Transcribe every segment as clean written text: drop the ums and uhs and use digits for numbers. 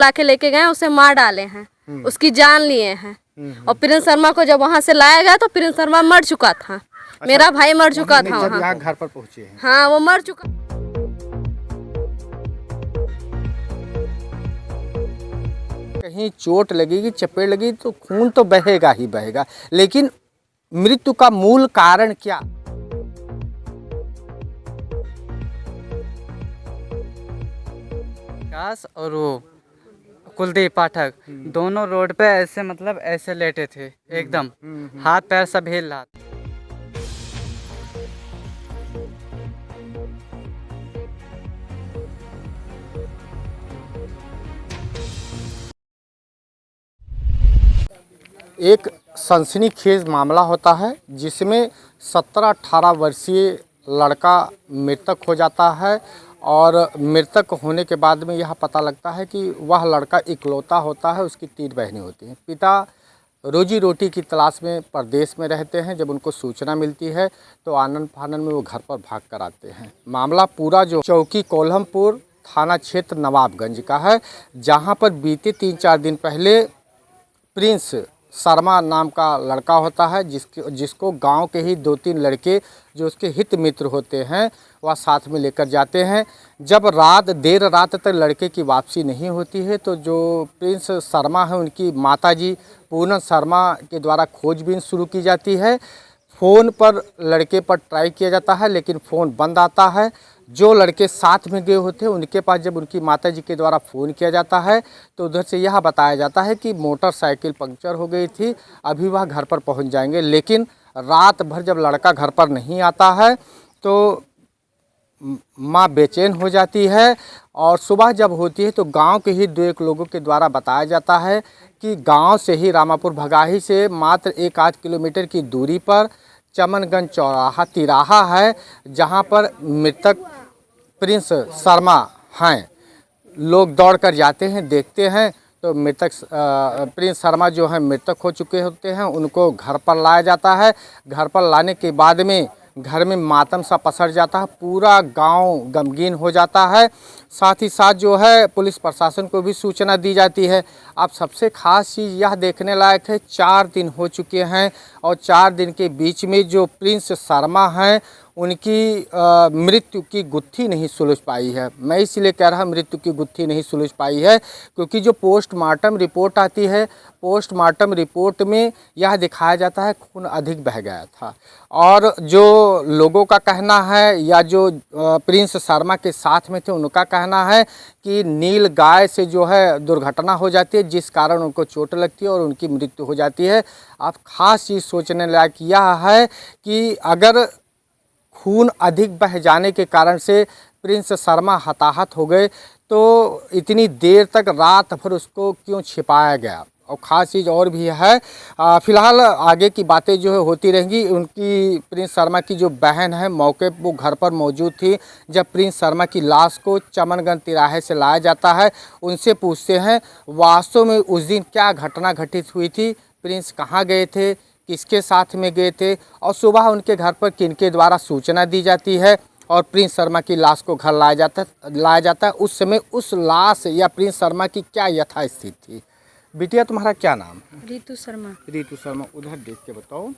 लाके लेके गए, उसे मार डाले हैं, उसकी जान लिए हैं। और प्रिंस शर्मा को जब वहाँ से लाया गया तो प्रिंस शर्मा मर चुका था। अच्छा, मेरा भाई मर चुका था जब यहाँ घर पर पहुँचे हैं। हाँ, वो मर चुका। कहीं चोट लगेगी, चपेट लगी तो खून तो बहेगा ही बहेगा, लेकिन मृत्यु का मूल कारण क्या? विकास और वो कुलदीप पाठक दोनों रोड पे ऐसे मतलब ऐसे लेटे थे, एकदम हाथ पैर सब हिल रहा था। एक सनसनीखेज मामला होता है जिसमें 17-18 वर्षीय लड़का मृतक हो जाता है और मृतक होने के बाद में यह पता लगता है कि वह लड़का इकलौता होता है, उसकी 3 बहनें होती हैं। पिता रोजी रोटी की तलाश में परदेश में रहते हैं। जब उनको सूचना मिलती है तो आनन फानन में वो घर पर भाग कर आते हैं। मामला पूरा जो चौकी कोल्हमपुर थाना क्षेत्र नवाबगंज का है, जहाँ पर बीते 3-4 दिन पहले प्रिंस शर्मा नाम का लड़का होता है, जिसको गांव के ही 2-3 लड़के जो उसके हित मित्र होते हैं वह साथ में लेकर जाते हैं। जब देर रात तक लड़के की वापसी नहीं होती है तो जो प्रिंस शर्मा है उनकी माताजी पूनम शर्मा के द्वारा खोजबीन शुरू की जाती है। फ़ोन पर लड़के पर ट्राई किया जाता है लेकिन फ़ोन बंद आता है। जो लड़के साथ में गए होते हैं उनके पास जब उनकी माताजी के द्वारा फ़ोन किया जाता है तो उधर से यह बताया जाता है कि मोटरसाइकिल पंक्चर हो गई थी, अभी वह घर पर पहुंच जाएंगे। लेकिन रात भर जब लड़का घर पर नहीं आता है तो माँ बेचैन हो जाती है और सुबह जब होती है तो गांव के ही 2-1 लोगों के द्वारा बताया जाता है कि गांव से ही रामापुर भगाही से मात्र 1-8 किलोमीटर की दूरी पर चमनगंज चौराहा तिराहा है, जहां पर मृतक प्रिंस शर्मा हैं। लोग दौड़कर जाते हैं, देखते हैं तो मृतक प्रिंस शर्मा जो है मृतक हो चुके होते हैं। उनको घर पर लाया जाता है। घर पर लाने के बाद में घर में मातम सा पसर जाता है, पूरा गांव गमगीन हो जाता है। साथ ही साथ जो है पुलिस प्रशासन को भी सूचना दी जाती है। अब सबसे ख़ास चीज़ यह देखने लायक है, 4 दिन हो चुके हैं और 4 दिन के बीच में जो प्रिंस शर्मा हैं उनकी मृत्यु की गुत्थी नहीं सुलझ पाई है। मैं इसलिए कह रहा मृत्यु की गुत्थी नहीं सुलझ पाई है क्योंकि जो पोस्टमार्टम रिपोर्ट आती है, पोस्टमार्टम रिपोर्ट में यह दिखाया जाता है खून अधिक बह गया था। और जो लोगों का कहना है या जो प्रिंस शर्मा के साथ में थे उनका कहना है कि नील गाय से जो है दुर्घटना हो जाती है, जिस कारण उनको चोट लगती है और उनकी मृत्यु हो जाती है। अब ख़ास चीज़ सोचने लायक यह है कि अगर खून अधिक बह जाने के कारण से प्रिंस शर्मा हताहत हो गए तो इतनी देर तक रात भर उसको क्यों छिपाया गया। और ख़ास चीज़ और भी है, फ़िलहाल आगे की बातें जो है होती रहेंगी। उनकी प्रिंस शर्मा की जो बहन है मौके पर वो घर पर मौजूद थी जब प्रिंस शर्मा की लाश को चमनगंज तिराहे से लाया जाता है। उनसे पूछते हैं वास्तव में उस दिन क्या घटना घटित हुई थी, प्रिंस कहाँ गए थे, किसके साथ में गए थे और सुबह उनके घर पर किनके द्वारा सूचना दी जाती है और प्रिंस शर्मा की लाश को घर लाया जाता है। उस समय उस लाश या प्रिंस शर्मा की क्या यथास्थिति थी। बिटिया तुम्हारा क्या नाम है? ऋतु शर्मा। ऋतु शर्मा, उधर देख के बताओ।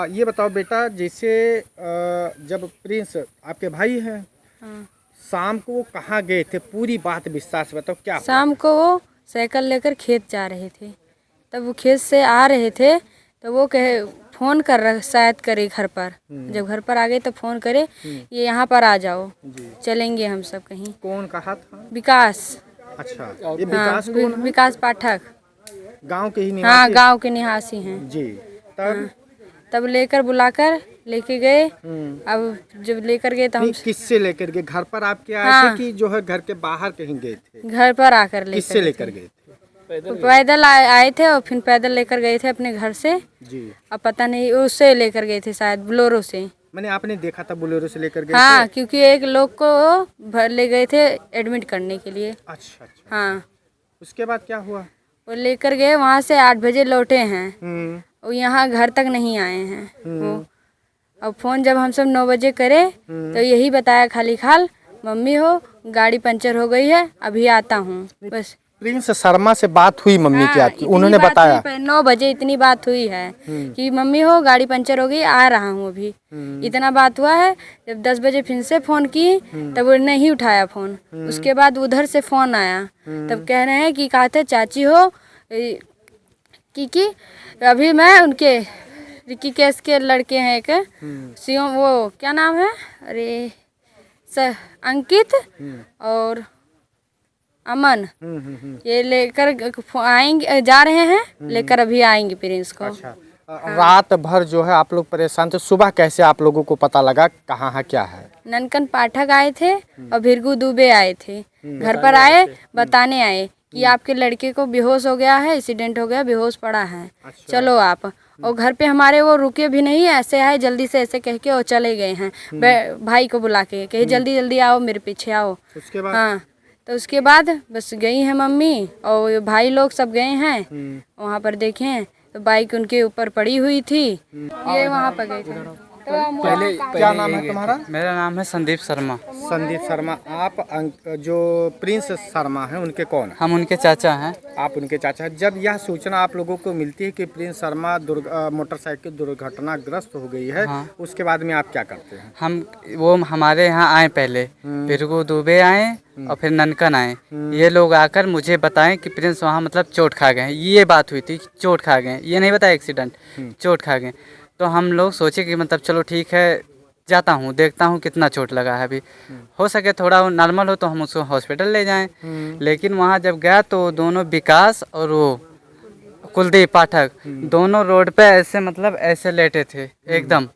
ये बताओ बेटा, जैसे जब प्रिंस आपके भाई हैं, हाँ। शाम को वो कहाँ गए थे, पूरी बात विस्तार से बताओ क्या? शाम को वो साइकिल लेकर खेत जा रहे थे, तब वो खेत से आ रहे थे तो वो कहे फ़ोन कर रहा शायद करे घर पर। जब घर पर आ गए तो फ़ोन करे ये यहाँ पर आ जाओ, चलेंगे हम सब कहीं। कौन कहा था? विकास। अच्छा, ये विकास कौन है? विकास पाठक, गांव के ही निवासी? हाँ, गांव के निवासी हैं जी। तब तब लेकर बुलाकर लेके गए। अब जब लेकर गए तो हम किससे लेकर गए? घर पर आपके आए थे कि जो है घर के बाहर कहीं गए थे? घर पर आकर किससे लेकर गए थे? पैदल आए थे और फिर पैदल लेकर गए थे अपने घर से जी। अब पता नहीं उससे लेकर गए थे, शायद बोलेरो से। मैंने आपने देखा था बोलेरो से लेकर गए? हाँ, क्योंकि एक लोग को ले गए थे एडमिट करने के लिए। अच्छा। हाँ, उसके बाद क्या हुआ? वो लेकर गए, वहाँ से 8 बजे लौटे हैं। वो यहाँ घर तक नहीं आए हैं वो। अब फ़ोन जब हम सब 9 बजे करे तो यही बताया खाली मम्मी हो गाड़ी पंचर हो गई है, अभी आता हूँ, बस प्रिंस शर्मा से बात हुई मम्मी की हाँ, आपकी, उन्होंने बताया? 9 बजे इतनी बात हुई है कि मम्मी हो गाड़ी पंचर हो गई, आ रहा हूँ अभी। इतना बात हुआ है। जब 10 बजे फिर से फ़ोन की तब वो नहीं उठाया फ़ोन। उसके बाद उधर से फ़ोन आया, तब कह रहे हैं कि कहा थे चाची हो कि अभी मैं उनके रिकी केस के लड़के हैं एक सीएम, वो क्या नाम है, अरे अंकित और अमन, ये लेकर आएंगे, जा रहे हैं, लेकर अभी आएंगे प्रिंस को। अच्छा, रात भर जो है आप लोग परेशान थे, सुबह कैसे आप लोगों को पता लगा कहाँ है क्या है? ननकन पाठक आए थे और भिरगू दुबे आए थे, घर पर आए, बताने आए कि आपके लड़के को बेहोश हो गया है, एक्सीडेंट हो गया, बेहोश पड़ा है, चलो आप। और घर पे हमारे वो रुके भी नहीं, ऐसे आए जल्दी से ऐसे कह के और चले गए हैं। भाई को बुला के कहे जल्दी जल्दी आओ, मेरे पीछे आओ। उसके बाद हाँ, तो उसके बाद बस गई हैं मम्मी और भाई लोग सब गए हैं वहाँ पर, देखें तो बाइक उनके ऊपर पड़ी हुई थी, ये वहाँ पर गए थे। तो पहले क्या नाम है तुम्हारा? मेरा नाम है संदीप शर्मा। संदीप शर्मा। आप जो प्रिंस शर्मा हैं उनके कौन हैं? हम उनके चाचा हैं। आप उनके चाचा हैं। जब यह सूचना आप लोगों को मिलती है कि प्रिंस शर्मा मोटरसाइकिल दुर्घटनाग्रस्त हो गई है, हाँ। उसके बाद में आप क्या करते हैं? वो हमारे यहाँ आए पहले, भिरगू दुबे आए और फिर ननकन आए। ये लोग आकर मुझे बताएं कि प्रिंस वहाँ मतलब चोट खा गए, ये बात हुई थी, चोट खा गए, ये नहीं बताया एक्सीडेंट, चोट खा गए। तो हम लोग सोचे कि मतलब चलो ठीक है, जाता हूँ देखता हूँ कितना चोट लगा है, अभी हो सके थोड़ा नॉर्मल हो तो हम उसको हॉस्पिटल ले जाएं। लेकिन वहाँ जब गया तो दोनों विकास और वो कुलदीप पाठक दोनों रोड पे ऐसे मतलब ऐसे लेटे थे, एकदम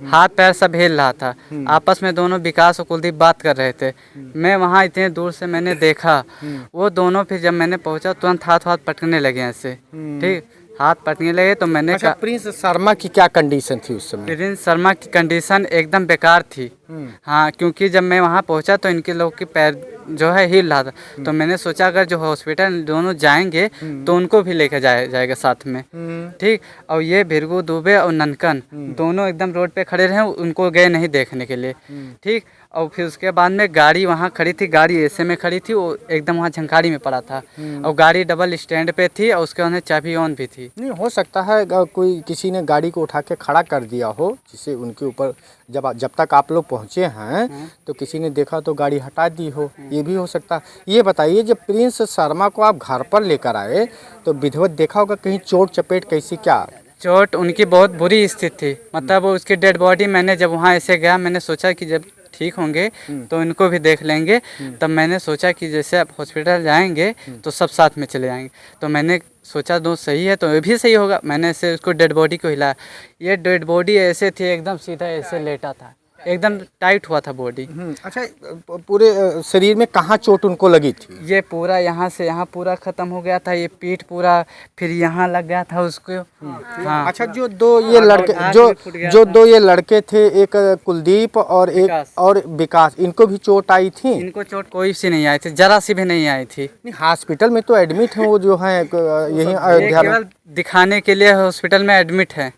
हाथ पैर सब हिल रहा था। आपस में दोनों विकास और कुलदीप बात कर रहे थे। मैं वहाँ इतने दूर से मैंने देखा, वो दोनों फिर जब मैंने पहुँचा तुरंत हाथ पटकने लगे ऐसे, ठीक हाथ पटकने लगे। तो मैंने अच्छा, प्रिंस शर्मा की क्या कंडीशन थी उस समय? प्रिंस शर्मा की कंडीशन एकदम बेकार थी। हाँ, क्योंकि जब मैं वहाँ पहुँचा तो इनके लोग की पैर जो है हिल रहा था, तो मैंने सोचा अगर जो हॉस्पिटल दोनों जाएंगे तो उनको भी लेकर जाएगा साथ में, ठीक। और ये भिरगू दुबे और ननकन दोनों एकदम रोड पे खड़े रहे, उनको गए नहीं देखने के लिए, ठीक। और फिर उसके बाद में गाड़ी वहाँ खड़ी थी, गाड़ी ऐसे में खड़ी थी, वो एकदम वहाँ झंखाड़ी में पड़ा था, और गाड़ी डबल स्टैंड पे थी और उसके अंदर चाबी ऑन भी थी। नहीं, हो सकता है कोई किसी ने गाड़ी को उठा के खड़ा कर दिया हो, जिससे उनके ऊपर जब तक आप लोग पहुँचे हैं तो किसी ने देखा तो गाड़ी हटा दी हो, ये भी हो सकता है। ये बताइए, जब प्रिंस शर्मा को आप घर पर लेकर आए तो विधिवत देखा होगा कहीं चोट चपेट कैसी क्या? चोट उनकी बहुत बुरी स्थिति थी, मतलब वो उसकी डेड बॉडी मैंने जब वहाँ ऐसे गया, मैंने सोचा कि जब ठीक होंगे तो इनको भी देख लेंगे। तब मैंने सोचा कि जैसे आप हॉस्पिटल जाएंगे तो सब साथ में चले जाएंगे। तो मैंने सोचा दोस्त सही है तो ये भी सही होगा, मैंने ऐसे उसको डेड बॉडी को हिलाया। ये डेड बॉडी ऐसे थी, एकदम सीधा ऐसे लेटा था, एकदम टाइट हुआ था बॉडी। अच्छा, पूरे शरीर में कहाँ चोट उनको लगी थी? ये पूरा यहाँ से यहाँ पूरा ख़त्म हो गया था, ये पीठ पूरा, फिर यहाँ लग गया था उसको। हाँ। अच्छा, जो दो ये लड़के थे, एक कुलदीप और एक और विकास, इनको भी चोट आई थी? इनको चोट कोई सी नहीं आई थी, जरा सी भी नहीं आई थी। नहीं, हॉस्पिटल में तो एडमिट हैं वो जो हैं, यही केवल दिखाने के लिए हॉस्पिटल में एडमिट है।